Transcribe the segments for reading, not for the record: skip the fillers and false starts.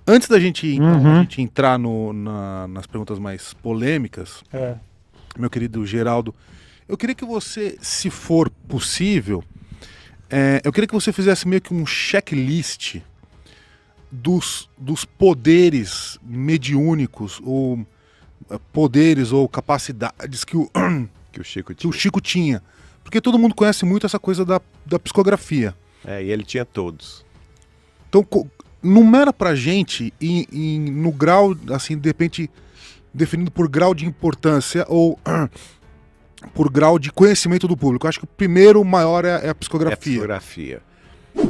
Antes da gente, então, a Uhum. gente entrar nas perguntas mais polêmicas, É. meu querido Geraldo, eu queria que você, se for possível, eu queria que você fizesse meio que um checklist dos poderes mediúnicos, ou poderes ou capacidades Que o Chico que o tinha. Chico tinha. Porque todo mundo conhece muito essa coisa da psicografia. E ele tinha todos. Então, numera pra gente no grau, assim, de repente, definido por grau de importância ou por grau de conhecimento do público. Eu acho que o primeiro, o maior, é a É a psicografia. psicografia.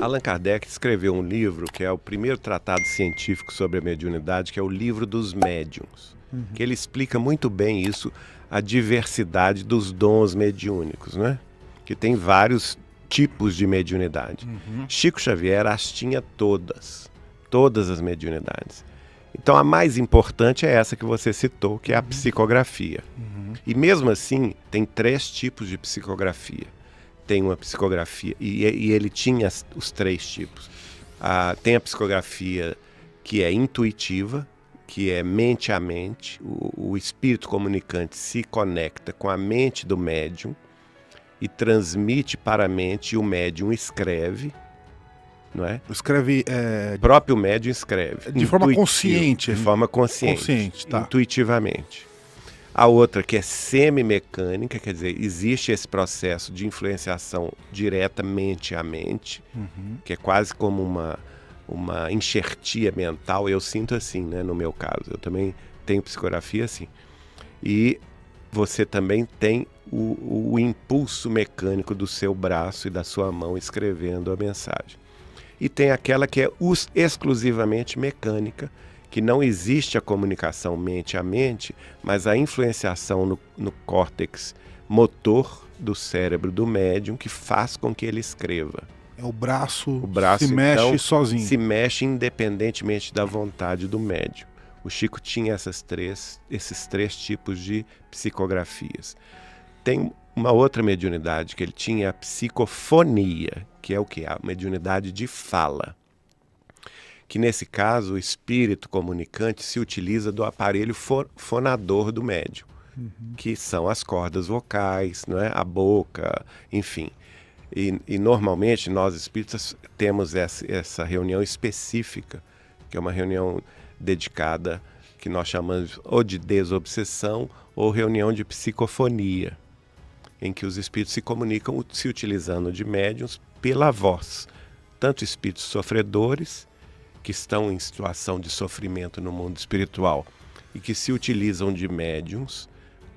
Allan Kardec escreveu um livro que é o primeiro tratado científico sobre a mediunidade, que é o Livro dos Médiuns, que ele explica muito bem isso, a diversidade dos dons mediúnicos, né? Que tem vários tipos de mediunidade. Chico Xavier as tinha todas as mediunidades. Então a mais importante é essa que você citou, que é a psicografia. E mesmo assim, tem 3 tipos de psicografia. Tem uma psicografia, e ele tinha os 3 tipos. Tem a psicografia que é intuitiva, que é mente a mente. O espírito comunicante se conecta com a mente do médium e transmite para a mente, e o médium escreve, não é? Escreve O próprio médium escreve. de forma consciente. De forma consciente, Tá. intuitivamente. A outra que é semimecânica, quer dizer, existe esse processo de influenciação diretamente à mente, que é quase como uma enxertia mental. Eu sinto assim, né, no meu caso. Eu também tenho psicografia assim. E você também tem o impulso mecânico do seu braço e da sua mão escrevendo a mensagem. E tem aquela que é exclusivamente mecânica, que não existe a comunicação mente a mente, mas a influenciação no córtex motor do cérebro do médium que faz com que ele escreva. O braço braço, se mexe então, sozinho. se mexe independentemente da vontade do médium. O Chico tinha esses três tipos de psicografias. Tem uma outra mediunidade que ele tinha, a psicofonia, que é o quê? A mediunidade de fala. Que nesse caso o espírito comunicante se utiliza do aparelho fonador do médium, que são as cordas vocais, não é? A boca, enfim. E normalmente nós espíritas temos essa reunião específica, que é uma reunião dedicada, que nós chamamos ou de desobsessão ou reunião de psicofonia, em que os espíritos se comunicam se utilizando de médiuns pela voz, tanto espíritos sofredores, que estão em situação de sofrimento no mundo espiritual e que se utilizam de médiuns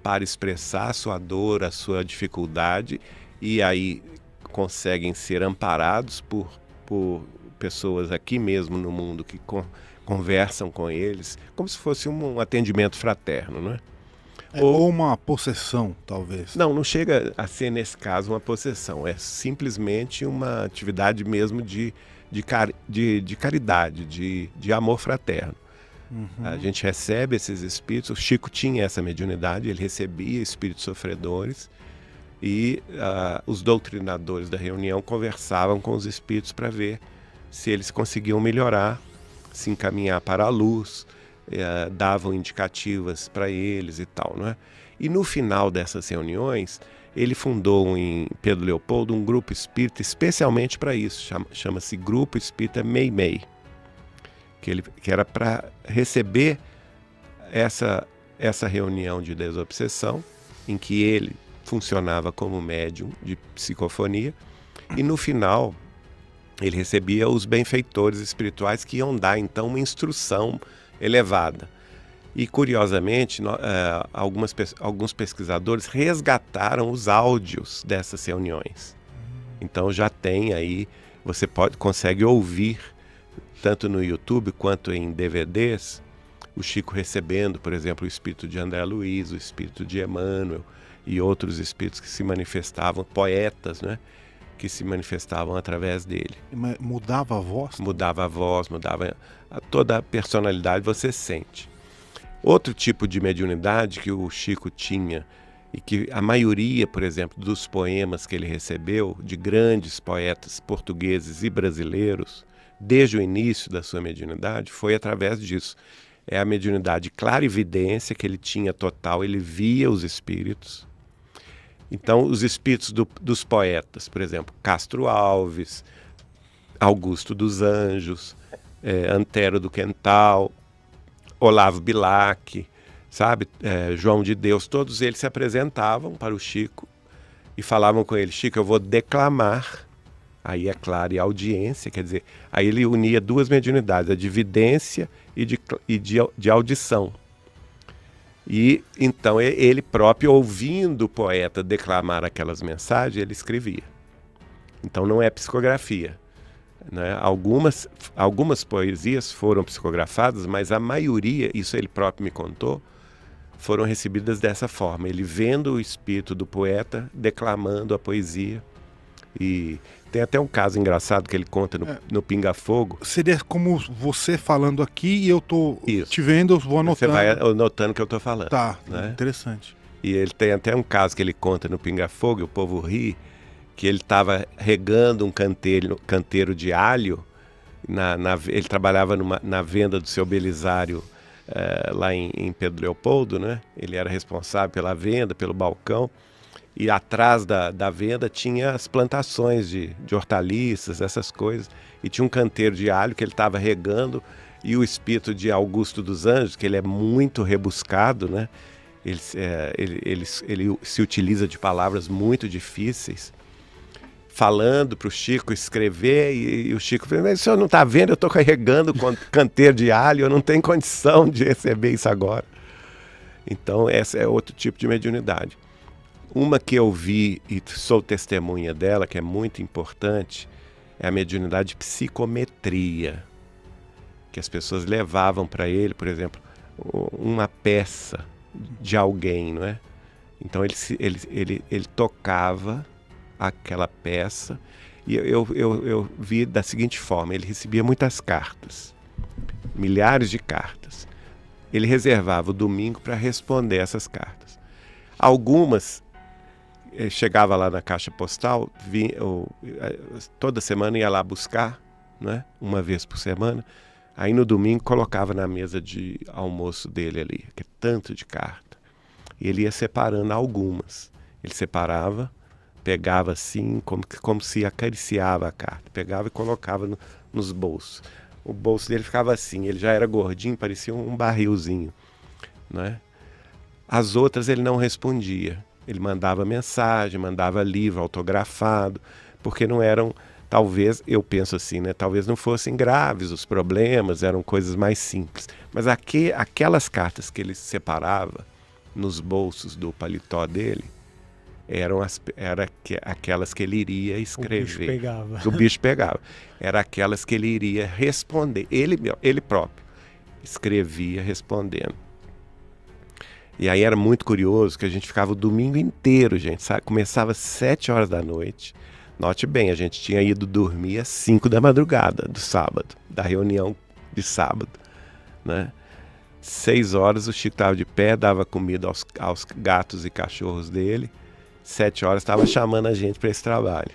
para expressar a sua dor, a sua dificuldade, e aí conseguem ser amparados por pessoas aqui mesmo no mundo que conversam com eles, como se fosse um atendimento fraterno, não é? Ou uma possessão, talvez. Não chega a ser, nesse caso, uma possessão. É simplesmente uma atividade mesmo de caridade, de amor fraterno. A gente recebe esses espíritos. O Chico tinha essa mediunidade, ele recebia espíritos sofredores e os doutrinadores da reunião conversavam com os espíritos para ver se eles conseguiam melhorar, se encaminhar para a luz, davam indicativas para eles e tal, não é? E no final dessas reuniões, ele fundou em Pedro Leopoldo um grupo espírita especialmente para isso, chama-se Grupo Espírita Meimei, que era para receber essa reunião de desobsessão, em que ele funcionava como médium de psicofonia, e no final ele recebia os benfeitores espirituais que iam dar então uma instrução elevada. E curiosamente, alguns pesquisadores resgataram os áudios dessas reuniões. Então já tem aí, você consegue ouvir, tanto no YouTube quanto em DVDs, o Chico recebendo, por exemplo, o espírito de André Luiz, o espírito de Emmanuel e outros espíritos que se manifestavam, poetas, né? Que se manifestavam através dele. Mudava a voz? Mudava a voz, mudava toda a personalidade, você sente. Outro tipo de mediunidade que o Chico tinha, e que a maioria, por exemplo, dos poemas que ele recebeu, de grandes poetas portugueses e brasileiros, desde o início da sua mediunidade, foi através disso. É a mediunidade clarividência que ele tinha total, ele via os espíritos. Então, os espíritos dos poetas, por exemplo, Castro Alves, Augusto dos Anjos, Antero do Quental, Olavo Bilac, sabe, João de Deus, todos eles se apresentavam para o Chico e falavam com ele: Chico, eu vou declamar. Aí é claro, e a audiência, quer dizer, aí ele unia duas mediunidades, a de vidência e de audição. E então ele próprio, ouvindo o poeta declamar aquelas mensagens, ele escrevia. Então não é psicografia, né? Algumas poesias foram psicografadas, mas a maioria, isso ele próprio me contou, foram recebidas dessa forma. Ele vendo o espírito do poeta declamando a poesia. E tem até um caso engraçado que ele conta no Pinga Fogo. Seria como você falando aqui e eu tô te vendo, eu vou anotando. Você vai anotando o que eu tô falando. Tá, né? Interessante. E ele tem até um caso que ele conta no Pinga Fogo, e o povo ri, que ele estava regando um canteiro de alho. Ele trabalhava na venda do seu Belisário lá em Pedro Leopoldo, né? Ele era responsável pela venda, pelo balcão. E atrás da venda tinha as plantações de hortaliças, essas coisas. E tinha um canteiro de alho que ele estava regando. E o espírito de Augusto dos Anjos, que ele é muito rebuscado, né? Ele se utiliza de palavras muito difíceis, falando para o Chico escrever. E o Chico falou: mas o senhor não está vendo? Eu estou carregando canteiro de alho, eu não tenho condição de receber isso agora. Então, essa é outro tipo de mediunidade. Uma que eu vi e sou testemunha dela, que é muito importante, é a mediunidade de psicometria, que as pessoas levavam para ele, por exemplo, uma peça de alguém, não é? Então ele tocava aquela peça e eu vi da seguinte forma: ele recebia muitas cartas, milhares de cartas. Ele reservava o domingo para responder essas cartas. Algumas chegava lá na caixa postal, toda semana ia lá buscar, né? Uma vez por semana. Aí no domingo colocava na mesa de almoço dele ali, que é tanto de carta. E ele ia separando algumas. Ele separava, pegava assim, como se acariciava a carta. Pegava e colocava nos bolsos. O bolso dele ficava assim, ele já era gordinho, parecia um barrilzinho, né? As outras ele não respondia. Ele mandava mensagem, mandava livro autografado, porque não eram, talvez, eu penso assim, né? Talvez não fossem graves os problemas, eram coisas mais simples. Mas aquelas cartas que ele separava nos bolsos do paletó dele, eram aquelas que ele iria escrever. O bicho pegava. O bicho pegava. Era aquelas que ele iria responder. Ele próprio escrevia respondendo. E aí era muito curioso que a gente ficava o domingo inteiro, gente, sabe? Começava às 7 horas da noite. Note bem, a gente tinha ido dormir às 5 da madrugada do sábado, da reunião de sábado, né? 6 horas o Chico estava de pé, dava comida aos gatos e cachorros dele. 7 horas estava chamando a gente para esse trabalho.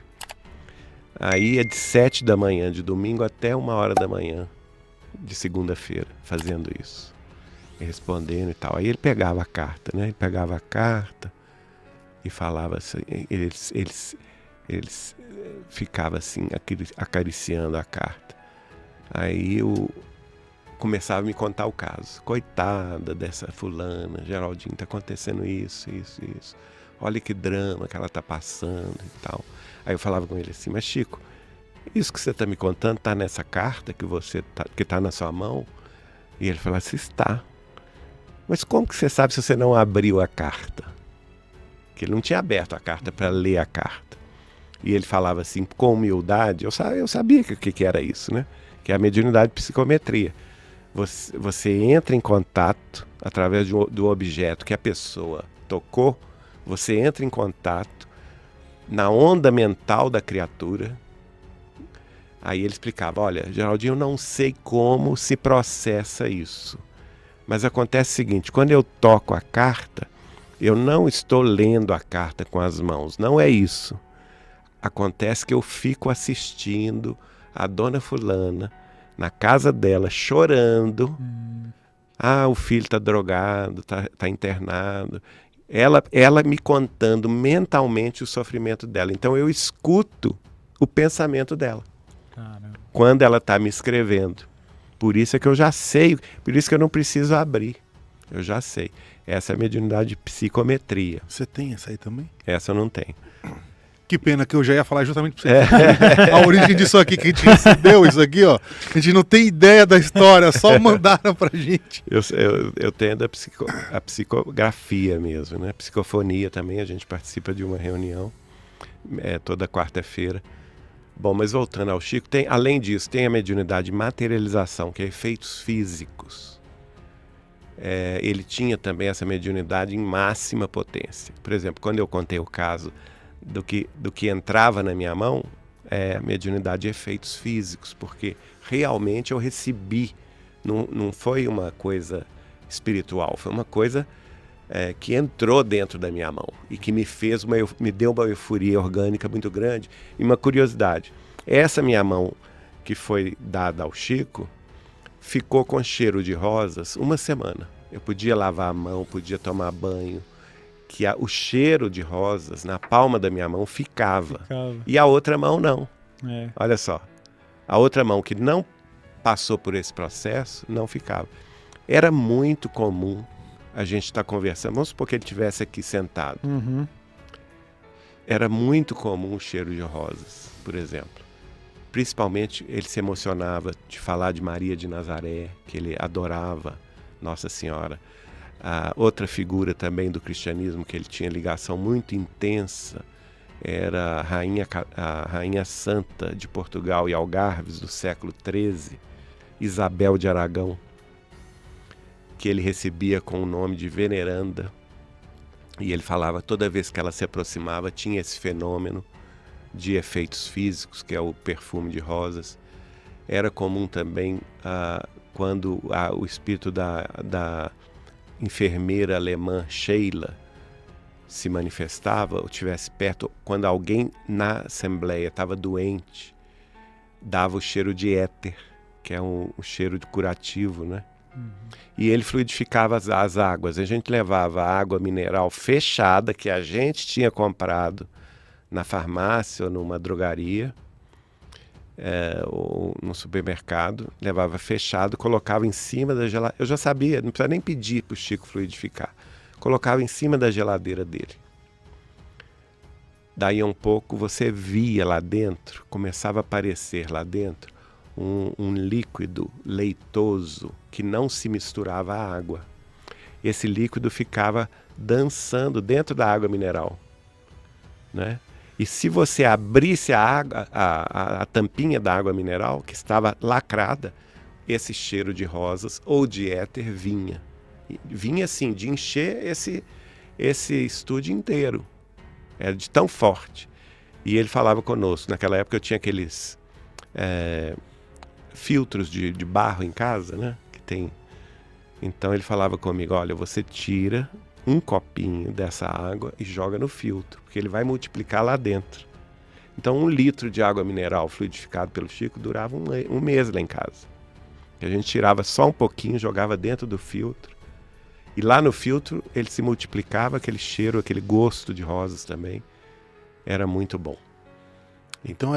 Aí é de 7 da manhã de domingo até 1 hora da manhã de segunda-feira, fazendo isso. Respondendo e tal. Aí ele pegava a carta, né? Ele pegava a carta e falava assim, eles ficavam assim, acariciando a carta. Aí começava a me contar o caso. Coitada dessa fulana, Geraldinho, tá acontecendo isso. Olha que drama que ela tá passando e tal. Aí eu falava com ele assim: mas Chico, isso que você tá me contando tá nessa carta que tá na sua mão? E ele falava assim: está. Mas como que você sabe se você não abriu a carta? Que ele não tinha aberto a carta para ler a carta. E ele falava assim, com humildade, eu sabia que era isso, né? Que é a mediunidade de psicometria. Você entra em contato através do objeto que a pessoa tocou, você entra em contato na onda mental da criatura. Aí ele explicava: olha, Geraldinho, eu não sei como se processa isso. Mas acontece o seguinte: quando eu toco a carta, eu não estou lendo a carta com as mãos. Não é isso. Acontece que eu fico assistindo a dona fulana, na casa dela, chorando. O filho está drogado, tá internado. Ela me contando mentalmente o sofrimento dela. Então eu escuto o pensamento dela. Caramba. Quando ela está me escrevendo. Por isso é que eu já sei, por isso que eu não preciso abrir. Eu já sei. Essa é a mediunidade de psicometria. Você tem essa aí também? Essa eu não tenho. Que pena que eu já ia falar justamente pra você. A origem disso aqui, que a gente recebeu isso aqui, ó. A gente não tem ideia da história, só mandaram pra gente. Eu tenho a psicografia mesmo, né? Psicofonia também, a gente participa de uma reunião toda quarta-feira. Bom, mas voltando ao Chico, além disso, tem a mediunidade de materialização, que é efeitos físicos. Ele tinha também essa mediunidade em máxima potência. Por exemplo, quando eu contei o caso do que entrava na minha mão, a mediunidade de efeitos físicos, porque realmente eu recebi, não foi uma coisa espiritual, foi uma coisa que entrou dentro da minha mão e que me deu uma euforia orgânica muito grande. E uma curiosidade, essa minha mão que foi dada ao Chico ficou com cheiro de rosas uma semana. Eu podia lavar a mão, podia tomar banho, que o cheiro de rosas na palma da minha mão ficava. E a outra mão não. Olha só, a outra mão que não passou por esse processo não ficava. Era muito comum a gente estar conversando, vamos supor que ele estivesse aqui sentado. Era muito comum o cheiro de rosas, por exemplo. Principalmente ele se emocionava de falar de Maria de Nazaré, que ele adorava Nossa Senhora. Outra figura também do cristianismo que ele tinha ligação muito intensa era a rainha santa de Portugal e Algarves do século XIII, Isabel de Aragão, que ele recebia com o nome de veneranda. E ele falava, toda vez que ela se aproximava, tinha esse fenômeno de efeitos físicos, que é o perfume de rosas. Era comum também quando o espírito da enfermeira alemã Sheila se manifestava, ou estivesse perto, quando alguém na assembleia estava doente, dava o cheiro de éter, que é um cheiro de curativo, né? E ele fluidificava as águas. A gente levava a água mineral fechada, que a gente tinha comprado na farmácia ou numa drogaria, ou no supermercado, levava fechado, colocava em cima da geladeira. Eu já sabia, não precisava nem pedir para o Chico fluidificar. Colocava em cima da geladeira dele. Daí a um pouco você via lá dentro, começava a aparecer lá dentro, um líquido leitoso que não se misturava à água. Esse líquido ficava dançando dentro da água mineral, né? E se você abrisse a tampinha da água mineral, que estava lacrada, esse cheiro de rosas ou de éter vinha. Vinha assim, de encher esse estúdio inteiro. Era de tão forte. E ele falava conosco. Naquela época eu tinha aqueles filtros de barro em casa, né? Que tem. Então ele falava comigo, olha, você tira um copinho dessa água e joga no filtro, porque ele vai multiplicar lá dentro. Então 1 litro de água mineral fluidificado pelo Chico durava um mês lá em casa. A gente tirava só um pouquinho, jogava dentro do filtro. E lá no filtro ele se multiplicava, aquele cheiro, aquele gosto de rosas também. Era muito bom. Então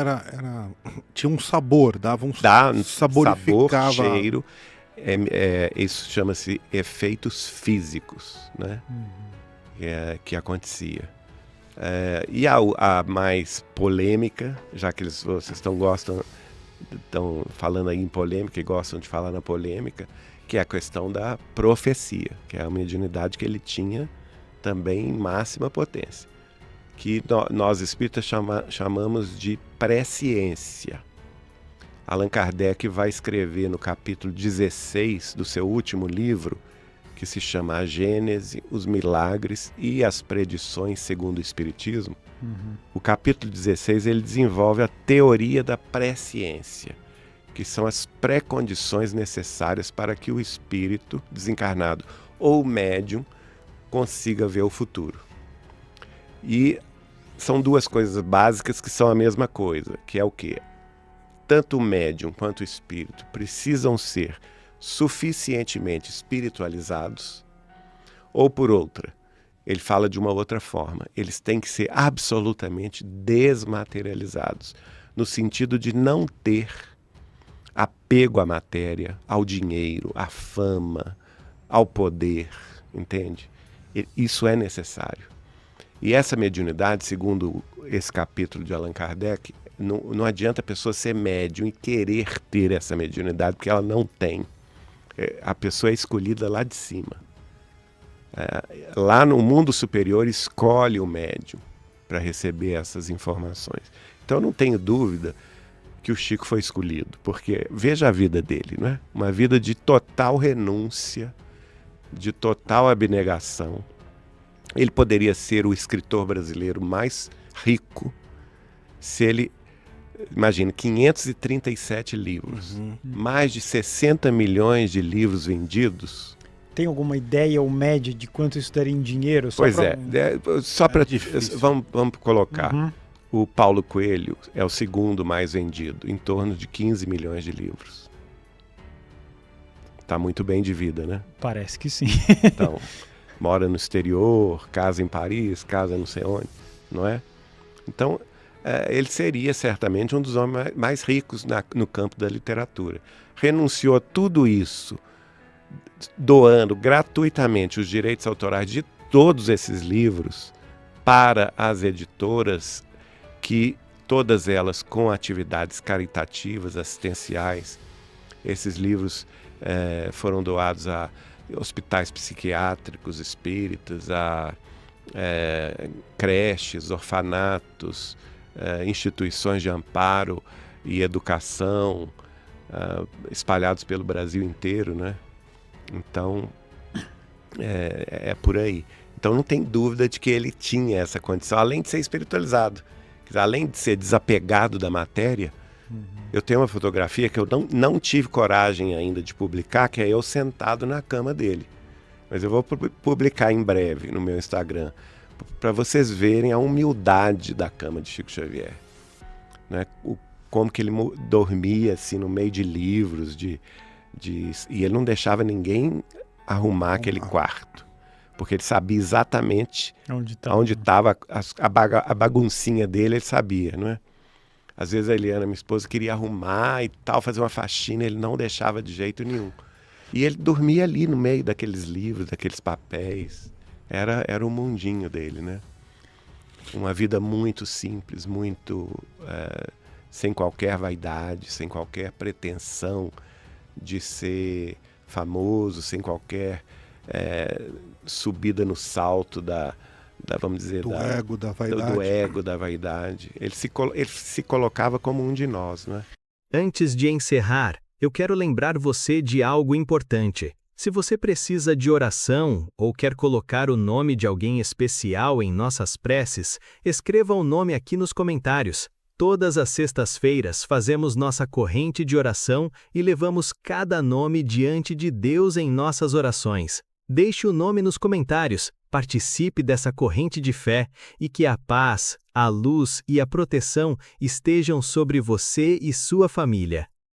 tinha um sabor, dava um Sabor, saborificava. cheiro. Isso chama-se efeitos físicos, né? Que acontecia. E a mais polêmica, já que vocês estão falando aí em polêmica e gostam de falar na polêmica, que é a questão da profecia, que é a mediunidade que ele tinha também em máxima potência, que nós espíritas chamamos de presciência. Allan Kardec vai escrever no capítulo 16 do seu último livro, que se chama A Gênese, os Milagres e as Predições segundo o Espiritismo. O capítulo 16 ele desenvolve a teoria da presciência, que são as pré-condições necessárias para que o espírito desencarnado ou médium consiga ver o futuro. E são duas coisas básicas que são a mesma coisa, que é o quê? tanto o médium quanto o espírito precisam ser suficientemente espiritualizados, ou por outra, ele fala de uma outra forma, eles têm que ser absolutamente desmaterializados, no sentido de não ter apego à matéria, ao dinheiro, à fama, ao poder, entende? Isso é necessário. E essa mediunidade, segundo esse capítulo de Allan Kardec, não adianta a pessoa ser médium e querer ter essa mediunidade, porque ela não tem. A pessoa é escolhida lá de cima. Lá no mundo superior, escolhe o médium para receber essas informações. Então, eu não tenho dúvida que o Chico foi escolhido, porque veja a vida dele, não é? Uma vida de total renúncia, de total abnegação. Ele poderia ser o escritor brasileiro mais rico se ele, imagina, 537 livros, mais de 60 milhões de livros vendidos. Tem alguma ideia ou média de quanto isso daria em dinheiro? Só para vamos colocar. O Paulo Coelho é o segundo mais vendido, em torno de 15 milhões de livros. Tá muito bem de vida, né? Parece que sim. Então, mora no exterior, casa em Paris, casa não sei onde, não é? Então, ele seria certamente um dos homens mais ricos no campo da literatura. Renunciou a tudo isso, doando gratuitamente os direitos autorais de todos esses livros para as editoras, que todas elas com atividades caritativas, assistenciais. Esses livros foram doados a hospitais psiquiátricos espíritas, a creches, orfanatos, instituições de amparo e educação, espalhados pelo Brasil inteiro, né? Então, é por aí. Então não tem dúvida de que ele tinha essa condição, além de ser espiritualizado. Além de ser desapegado da matéria, eu tenho uma fotografia que eu não tive coragem ainda de publicar, que é eu sentado na cama dele. Mas eu vou publicar em breve no meu Instagram, para vocês verem a humildade da cama de Chico Xavier. Né? Como que ele dormia assim, no meio de livros, e ele não deixava ninguém arrumar aquele quarto. Porque ele sabia exatamente onde estava a baguncinha dele, ele sabia, não é? Às vezes a Eliana, minha esposa, queria arrumar e tal, fazer uma faxina, ele não deixava de jeito nenhum. E ele dormia ali no meio daqueles livros, daqueles papéis. Era o mundinho dele, né? Uma vida muito simples, muito sem qualquer vaidade, sem qualquer pretensão de ser famoso, sem qualquer subida no salto vamos dizer, do ego, da vaidade. Do ego, da vaidade. Ele se colocava como um de nós, né? Antes de encerrar, eu quero lembrar você de algo importante. Se você precisa de oração ou quer colocar o nome de alguém especial em nossas preces, escreva o nome aqui nos comentários. Todas as sextas-feiras fazemos nossa corrente de oração e levamos cada nome diante de Deus em nossas orações. Deixe o nome nos comentários, participe dessa corrente de fé e que a paz, a luz e a proteção estejam sobre você e sua família.